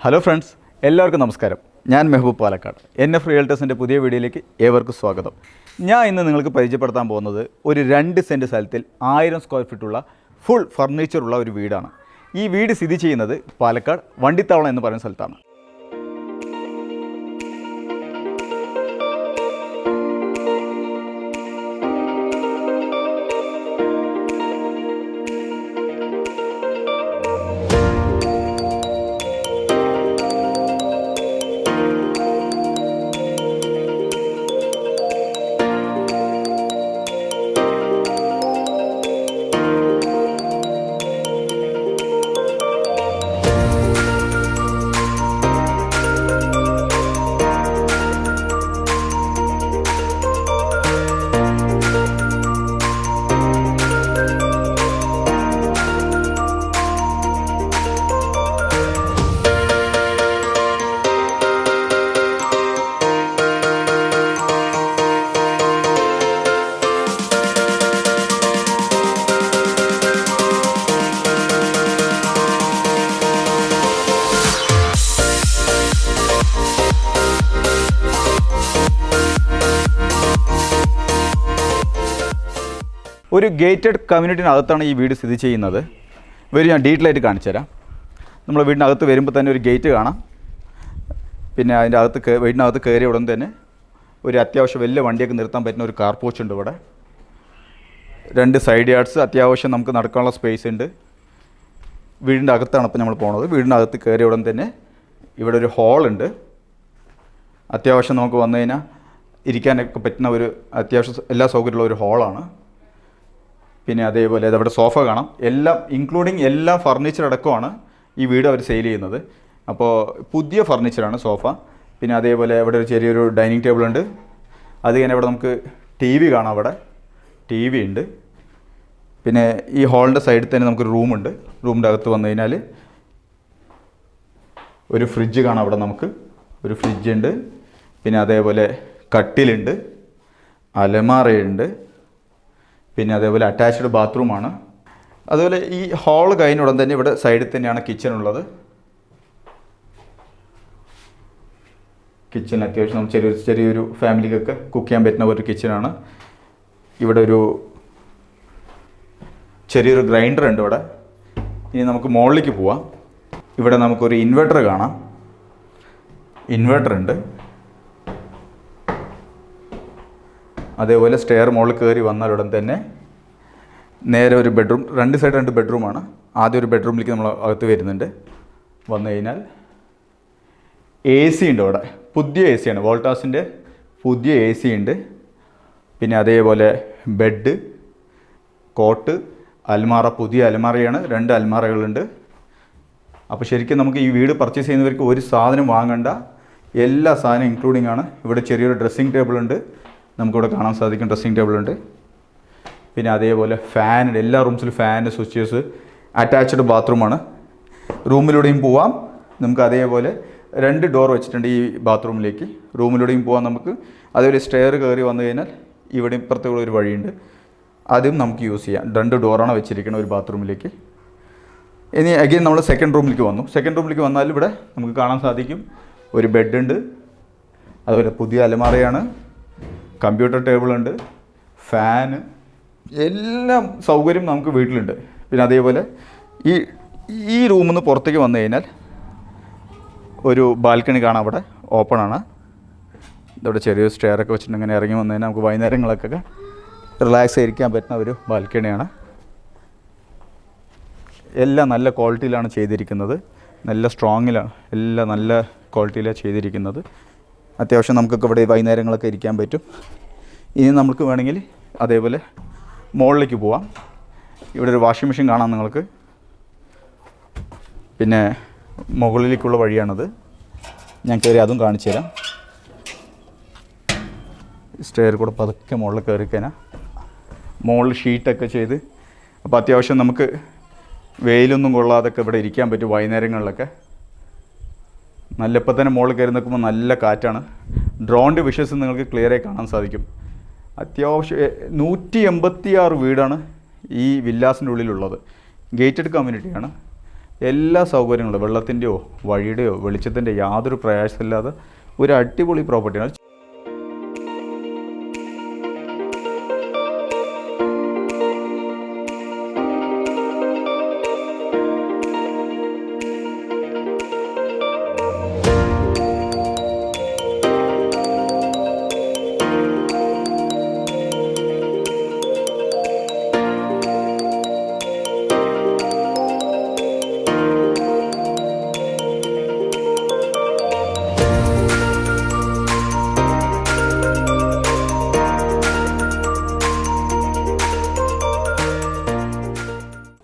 Hello friends, എല്ലാവർക്കും നമസ്കാരം. ഞാൻ മെഹബൂബ് പാലക്കാട്. NF റിയൽറ്റേഴ്സിൻ്റെ പുതിയ വീഡിയോയിലേക്ക് ഏവർക്കും സ്വാഗതം. ഞാൻ ഇന്ന് നിങ്ങൾക്ക് പരിചയപ്പെടുത്താൻ പോകുന്നത് ഒരു 2 സെൻറ്റ് സ്ഥലത്തിൽ 1000 സ്ക്വയർ ഫീറ്റുള്ള ഫുൾ ഫർണിച്ചറുള്ള ഒരു വീടാണ്. ഈ വീട് സ്ഥിതി ചെയ്യുന്നത് പാലക്കാട് വണ്ടിത്താവളം എന്ന് പറയുന്ന സ്ഥലത്താണ്. ഒരു ഗേറ്റഡ് കമ്മ്യൂണിറ്റിനകത്താണ് ഈ വീട് സ്ഥിതി ചെയ്യുന്നത്. ഞാൻ ഡീറ്റെയിൽ ആയിട്ട് കാണിച്ചു തരാം. നമ്മൾ വീടിനകത്ത് വരുമ്പോൾ തന്നെ ഒരു ഗേറ്റ് കാണാം. പിന്നെ അതിൻ്റെ വീടിനകത്ത് കയറിയ ഉടൻ തന്നെ ഒരു അത്യാവശ്യം വലിയ വണ്ടിയൊക്കെ നിർത്താൻ പറ്റുന്ന ഒരു കാർ പോർച്ച് ഉണ്ട്. ഇവിടെ 2 സൈഡ് യാർഡ്സ്, അത്യാവശ്യം നമുക്ക് നടക്കാനുള്ള സ്പേസ് ഉണ്ട്. വീടിൻ്റെ അകത്താണ് ഇപ്പോൾ നമ്മൾ പോകുന്നത്. വീടിനകത്ത് കയറിയ ഉടൻ തന്നെ ഇവിടെ ഒരു ഹോളുണ്ട്. അത്യാവശ്യം നമുക്ക് വന്നു കഴിഞ്ഞാൽ ഇരിക്കാനൊക്കെ പറ്റുന്ന ഒരു അത്യാവശ്യം എല്ലാ സൗകര്യമുള്ള ഒരു ഹോളാണ്. പിന്നെ അതേപോലെ അവിടെ സോഫ കാണാം. എല്ലാം ഇൻക്ലൂഡിങ് എല്ലാ ഫർണിച്ചർ അടക്കമാണ് ഈ വീട് അവർ സെയിൽ ചെയ്യുന്നത്. അപ്പോൾ പുതിയ ഫർണിച്ചറാണ് സോഫ. പിന്നെ അതേപോലെ ഇവിടെ ഒരു ചെറിയൊരു ഡൈനിങ് ടേബിൾ ഉണ്ട്. അത് കഴിഞ്ഞാൽ ഇവിടെ നമുക്ക് TV കാണാം. അവിടെ TV ഉണ്ട്. പിന്നെ ഈ ഹാളിൻ്റെ സൈഡിൽ തന്നെ നമുക്കൊരു റൂമുണ്ട്. റൂമിൻ്റെ അകത്ത് വന്നു കഴിഞ്ഞാൽ ഒരു ഫ്രിഡ്ജ് കാണാം. അവിടെ നമുക്ക് ഒരു ഫ്രിഡ്ജ് ഉണ്ട്. പിന്നെ അതേപോലെ കട്ടിലുണ്ട്, അലമാറയുണ്ട്. പിന്നെ അതേപോലെ അറ്റാച്ച്ഡ് ബാത്റൂമാണ്. അതുപോലെ ഈ ഹാൾ കഴിഞ്ഞുടൻ തന്നെ ഇവിടെ സൈഡിൽ തന്നെയാണ് കിച്ചൺ ഉള്ളത്. കിച്ചൺ അത്യാവശ്യം നമുക്ക് ചെറിയൊരു ഫാമിലിക്കൊക്കെ കുക്ക് ചെയ്യാൻ പറ്റുന്ന ഒരു കിച്ചണാണ്. ഇവിടെ ഒരു ചെറിയൊരു ഗ്രൈൻഡർ ഉണ്ട് ഇവിടെ. ഇനി നമുക്ക് മുകളിലേക്ക് പോവാം. ഇവിടെ നമുക്കൊരു ഇൻവെർട്ടർ കാണാം. ഇൻവെർട്ടർ ഉണ്ട്. അതേപോലെ സ്റ്റെയർ മുകളിൽ കയറി വന്നാലുടൻ തന്നെ നേരെ ഒരു ബെഡ്റൂം. 2 സൈഡ് 2 ബെഡ്റൂമാണ്. ആദ്യം ഒരു ബെഡ്റൂമിലേക്ക് നമ്മൾ അകത്ത് വരുന്നുണ്ട്. വന്നു കഴിഞ്ഞാൽ AC ഉണ്ട്. അവിടെ പുതിയ AC ആണ്. വോൾട്ടാസിൻ്റെ പുതിയ AC ഉണ്ട്. പിന്നെ അതേപോലെ ബെഡ്, കോട്ട്, അൽമാറ, പുതിയ അൽമാറയാണ്. 2 അൽമാറകളുണ്ട്. അപ്പോൾ ശരിക്കും നമുക്ക് ഈ വീട് പർച്ചേസ് ചെയ്യുന്നവർക്ക് ഒരു സാധനം വാങ്ങേണ്ട, എല്ലാ സാധനവും ഇൻക്ലൂഡിംഗ് ആണ്. ഇവിടെ ചെറിയൊരു ഡ്രസ്സിങ് ടേബിൾ ഉണ്ട്. നമുക്കിവിടെ കാണാൻ സാധിക്കും. ഡ്രസ്സിങ് ടേബിൾ ഉണ്ട്. പിന്നെ അതേപോലെ ഫാൻ, എല്ലാ റൂംസിലും ഫാൻ, സ്വിച്ചേഴ്സ്, അറ്റാച്ച്ഡ് ബാത്റൂമാണ്. റൂമിലൂടെയും പോവാം നമുക്ക്. അതേപോലെ 2 ഡോർ വെച്ചിട്ടുണ്ട് ഈ ബാത്റൂമിലേക്ക്. റൂമിലൂടെയും പോവാം നമുക്ക്. അതേപോലെ സ്റ്റെയർ കയറി വന്നു കഴിഞ്ഞാൽ ഇവിടെ ഇപ്പുറത്തുള്ള ഒരു വഴിയുണ്ട്. അതും നമുക്ക് യൂസ് ചെയ്യാം. 2 ഡോറാണ് വെച്ചിരിക്കുന്നത് ഒരു ബാത്റൂമിലേക്ക്. ഇനി അഗെയിൻ നമ്മൾ സെക്കൻഡ് റൂമിലേക്ക് വന്നു. സെക്കൻഡ് റൂമിലേക്ക് വന്നാൽ ഇവിടെ നമുക്ക് കാണാൻ സാധിക്കും ഒരു ബെഡുണ്ട്. അതുപോലെ പുതിയ അലമാറയാണ്. കമ്പ്യൂട്ടർ ടേബിളുണ്ട്, ഫാന്, എല്ലാം സൗകര്യം നമുക്ക് വീട്ടിലുണ്ട്. പിന്നെ അതേപോലെ ഈ റൂമിൽ നിന്ന് പുറത്തേക്ക് വന്നു കഴിഞ്ഞാൽ ഒരു ബാൽക്കണി കാണാം. അവിടെ ഓപ്പണാണ്. ഇവിടെ ചെറിയൊരു സ്റ്റെയറൊക്കെ വെച്ചിട്ട് ഇങ്ങനെ ഇറങ്ങി വന്നു കഴിഞ്ഞാൽ നമുക്ക് വൈകുന്നേരങ്ങളൊക്കെ റിലാക്സ് ആയിരിക്കാൻ പറ്റുന്ന ഒരു ബാൽക്കണിയാണ്. എല്ലാം നല്ല ക്വാളിറ്റിയിലാണ് ചെയ്തിരിക്കുന്നത്. നല്ല സ്ട്രോങ്ങിലാണ്. എല്ലാം നല്ല ക്വാളിറ്റിയിലാണ് ചെയ്തിരിക്കുന്നത്. അത്യാവശ്യം നമുക്കൊക്കെ ഇവിടെ വൈകുന്നേരങ്ങളൊക്കെ ഇരിക്കാൻ പറ്റും. ഇനി നമുക്ക് വേണമെങ്കിൽ അതേപോലെ മുകളിലേക്ക് പോവാം. ഇവിടെ ഒരു വാഷിംഗ് മെഷീൻ കാണാം നിങ്ങൾക്ക്. പിന്നെ മുകളിലേക്കുള്ള വഴിയാണത്. ഞാൻ കയറി അതും കാണിച്ചു തരാം. സ്റ്റെയർ കൂടെ പതുക്കെ മുകളിൽ കയറി കഴിഞ്ഞാൽ മുകളിൽ ഷീറ്റൊക്കെ ചെയ്ത്, അപ്പോൾ അത്യാവശ്യം നമുക്ക് വെയിലൊന്നും കൊള്ളാതൊക്കെ ഇവിടെ ഇരിക്കാൻ പറ്റും വൈകുന്നേരങ്ങളിലൊക്കെ. നല്ല ഇപ്പം തന്നെ മുകളിൽ കയറി നിൽക്കുമ്പോൾ നല്ല കാറ്റാണ്. ഡ്രോണിൻ്റെ വിഷ്വൽസ് നിങ്ങൾക്ക് ക്ലിയറായി കാണാൻ സാധിക്കും. അത്യാവശ്യം 186 വീടാണ് ഈ വില്ലാസിൻ്റെ ഉള്ളിലുള്ളത്. ഗേറ്റഡ് കമ്മ്യൂണിറ്റിയാണ്. എല്ലാ സൗകര്യങ്ങളും വെള്ളത്തിൻ്റെയോ വഴിയുടെയോ വെളിച്ചത്തിൻ്റെ യാതൊരു പ്രയാസമില്ലാതെ ഒരു അടിപൊളി പ്രോപ്പർട്ടിയാണ്.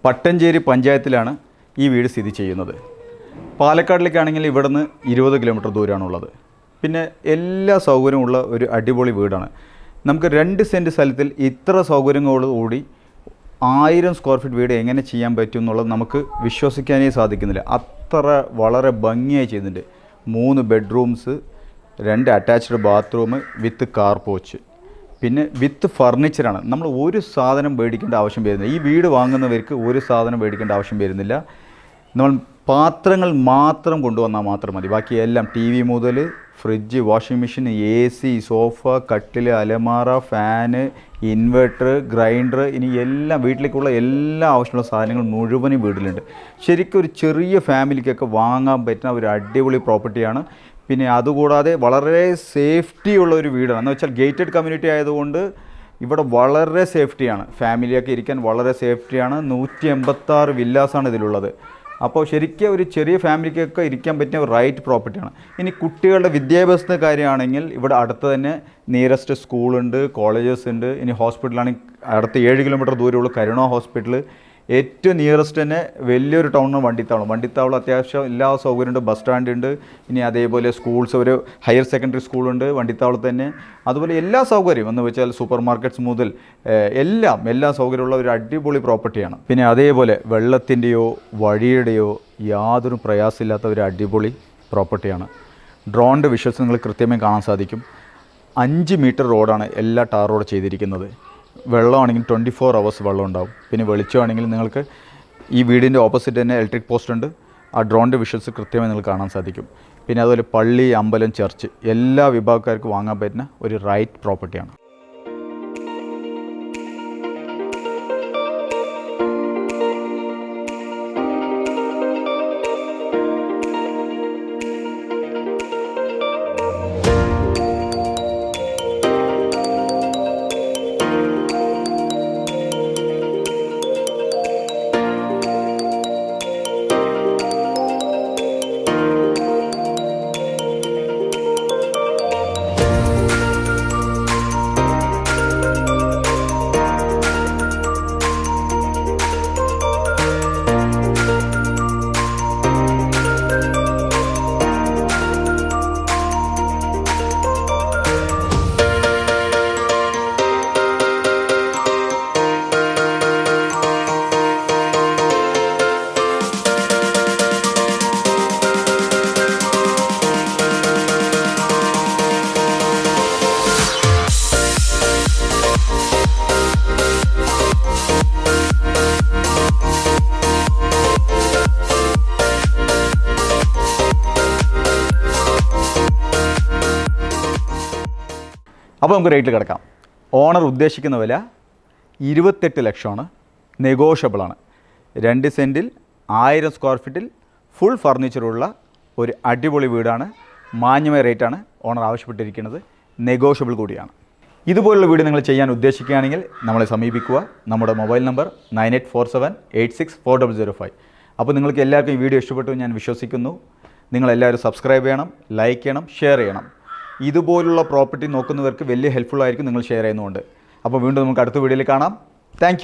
പട്ടഞ്ചേരി പഞ്ചായത്തിലാണ് ഈ വീട് സ്ഥിതി ചെയ്യുന്നത്. പാലക്കാടിലേക്കാണെങ്കിൽ ഇവിടുന്ന് 20 കിലോമീറ്റർ ദൂരമാണുള്ളത്. പിന്നെ എല്ലാ സൗകര്യമുള്ള ഒരു അടിപൊളി വീടാണ്. നമുക്ക് 2 സെൻറ്റ് സ്ഥലത്തിൽ ഇത്ര സൗകര്യങ്ങളോടുകൂടി 1000 സ്ക്വയർ ഫീറ്റ് വീട് എങ്ങനെ ചെയ്യാൻ പറ്റും എന്നുള്ളത് നമുക്ക് വിശ്വസിക്കാനേ സാധിക്കുന്നില്ല. അത്ര വളരെ ഭംഗിയായി ചെയ്തിട്ടുണ്ട്. 3 ബെഡ്റൂംസ്, 2 അറ്റാച്ച്ഡ് ബാത്റൂം വിത്ത് കാർ പോച്ച്, പിന്നെ വിത്ത് ഫർണിച്ചറാണ്. നമ്മൾ ഒരു സാധനം മേടിക്കേണ്ട ആവശ്യം വരുന്നില്ല. ഈ വീട് വാങ്ങുന്നവർക്ക് ഒരു സാധനം മേടിക്കേണ്ട ആവശ്യം വരുന്നില്ല. നമ്മൾ പാത്രങ്ങൾ മാത്രം കൊണ്ടുവന്നാൽ മാത്രം മതി. ബാക്കി എല്ലാം TV മുതൽ fridge, washing machine, AC, sofa, കട്ടിൽ, അലമാറ, ഫാന്, ഇൻവെർട്ടർ, ഗ്രൈൻഡർ, ഇനി എല്ലാം വീട്ടിലേക്കുള്ള എല്ലാ ആവശ്യമുള്ള സാധനങ്ങൾ മുഴുവനും വീട്ടിലുണ്ട്. ശരിക്കും ഒരു ചെറിയ ഫാമിലിക്കൊക്കെ വാങ്ങാൻ പറ്റുന്ന ഒരു അടിപൊളി പ്രോപ്പർട്ടിയാണ്. പിന്നെ അതുകൂടാതെ വളരെ സേഫ്റ്റി ഉള്ള ഒരു വീടാണ്. എന്ന് വെച്ചാൽ ഗേറ്റഡ് കമ്മ്യൂണിറ്റി ആയതുകൊണ്ട് ഇവിടെ വളരെ സേഫ്റ്റിയാണ്. ഫാമിലിയൊക്കെ ഇരിക്കാൻ വളരെ സേഫ്റ്റിയാണ്. 186 വില്ലാസാണ് ഇതിലുള്ളത്. അപ്പോൾ ശരിക്കും ഒരു ചെറിയ ഫാമിലിക്കൊക്കെ ഇരിക്കാൻ പറ്റിയ റൈറ്റ് പ്രോപ്പർട്ടിയാണ്. ഇനി കുട്ടികളുടെ വിദ്യാഭ്യാസത്തിൻ്റെ കാര്യമാണെങ്കിൽ ഇവിടെ അടുത്ത് തന്നെ നിയറസ്റ്റ് സ്കൂളുണ്ട്, കോളേജസ് ഉണ്ട്. ഇനി ഹോസ്പിറ്റലാണെങ്കിൽ അടുത്ത് 7 കിലോമീറ്റർ ദൂരമുള്ള കരുണ ഹോസ്പിറ്റൽ. ഏറ്റവും നിയറസ്റ്റ് തന്നെ വലിയൊരു ടൗണാണ് വണ്ടിത്താവളം അത്യാവശ്യം എല്ലാ സൗകര്യമുണ്ട്. ബസ് സ്റ്റാൻഡ് ഉണ്ട്. ഇനി അതേപോലെ സ്കൂൾസ്, ഒരു ഹയർ സെക്കൻഡറി സ്കൂളുണ്ട് വണ്ടിത്താവളത്ത് തന്നെ. അതുപോലെ എല്ലാ സൗകര്യം എന്ന് വെച്ചാൽ സൂപ്പർ മാർക്കറ്റ്സ് മുതൽ എല്ലാ സൗകര്യമുള്ള ഒരു അടിപൊളി പ്രോപ്പർട്ടിയാണ്. പിന്നെ അതേപോലെ വെള്ളത്തിൻ്റെയോ വഴിയുടെയോ യാതൊരു പ്രയാസമില്ലാത്ത ഒരു അടിപൊളി പ്രോപ്പർട്ടിയാണ്. ഡ്രോണിൻ്റെ വിഷ്വൽസ് നിങ്ങൾ കൃത്യമായി കാണാൻ സാധിക്കും. 5 മീറ്റർ റോഡാണ് എല്ലാ ടാർ റോഡ് ചെയ്തിരിക്കുന്നത്. വെള്ളമാണെങ്കിൽ 24 hours വെള്ളം ഉണ്ടാവും. പിന്നെ വെളിച്ചമാണെങ്കിൽ നിങ്ങൾക്ക് ഈ വീടിൻ്റെ ഓപ്പോസിറ്റ് തന്നെ ഇലക്ട്രിക് പോസ്റ്റ് ഉണ്ട്. ആ ഡ്രോണിൻ്റെ വിഷ്വൽസ് കൃത്യമായി നിങ്ങൾക്ക് കാണാൻ സാധിക്കും. പിന്നെ അതുപോലെ പള്ളി, അമ്പലം, ചർച്ച് എല്ലാ വിഭാഗക്കാർക്കും വാങ്ങാൻ പറ്റുന്ന ഒരു റൈറ്റ് പ്രോപ്പർട്ടിയാണ്. അപ്പോൾ നമുക്ക് റേറ്റിൽ കിടക്കാം. ഓണർ ഉദ്ദേശിക്കുന്ന വില 28 ലക്ഷമാണ്. നെഗോഷ്യബിളാണ്. 2 സെൻറ്റിൽ 1000 സ്ക്വയർ ഫീറ്റിൽ ഫുൾ ഫർണിച്ചറുള്ള ഒരു അടിപൊളി വീടാണ്. മാന്യമായ റേറ്റാണ് ഓണർ ആവശ്യപ്പെട്ടിരിക്കുന്നത്. നെഗോഷ്യബിൾ കൂടിയാണ്. ഇതുപോലുള്ള വീട് നിങ്ങൾ ചെയ്യാൻ ഉദ്ദേശിക്കുകയാണെങ്കിൽ നമ്മളെ സമീപിക്കുക. നമ്മുടെ മൊബൈൽ നമ്പർ 9847864005. അപ്പോൾ നിങ്ങൾക്ക് എല്ലാവർക്കും ഈ വീഡിയോ ഇഷ്ടപ്പെട്ടു ഞാൻ വിശ്വസിക്കുന്നു. നിങ്ങളെല്ലാവരും സബ്സ്ക്രൈബ് ചെയ്യണം, ലൈക്ക് ചെയ്യണം, ഷെയർ ചെയ്യണം. ഇതുപോലുള്ള പ്രോപ്പർട്ടി നോക്കുന്നവർക്ക് വലിയ ഹെൽപ്ഫുൾ ആയിരിക്കും നിങ്ങൾ ഷെയർ ചെയ്യുന്നതുകൊണ്ട്. അപ്പോൾ വീണ്ടും നമുക്ക് അടുത്ത വീഡിയോയിൽ കാണാം. താങ്ക്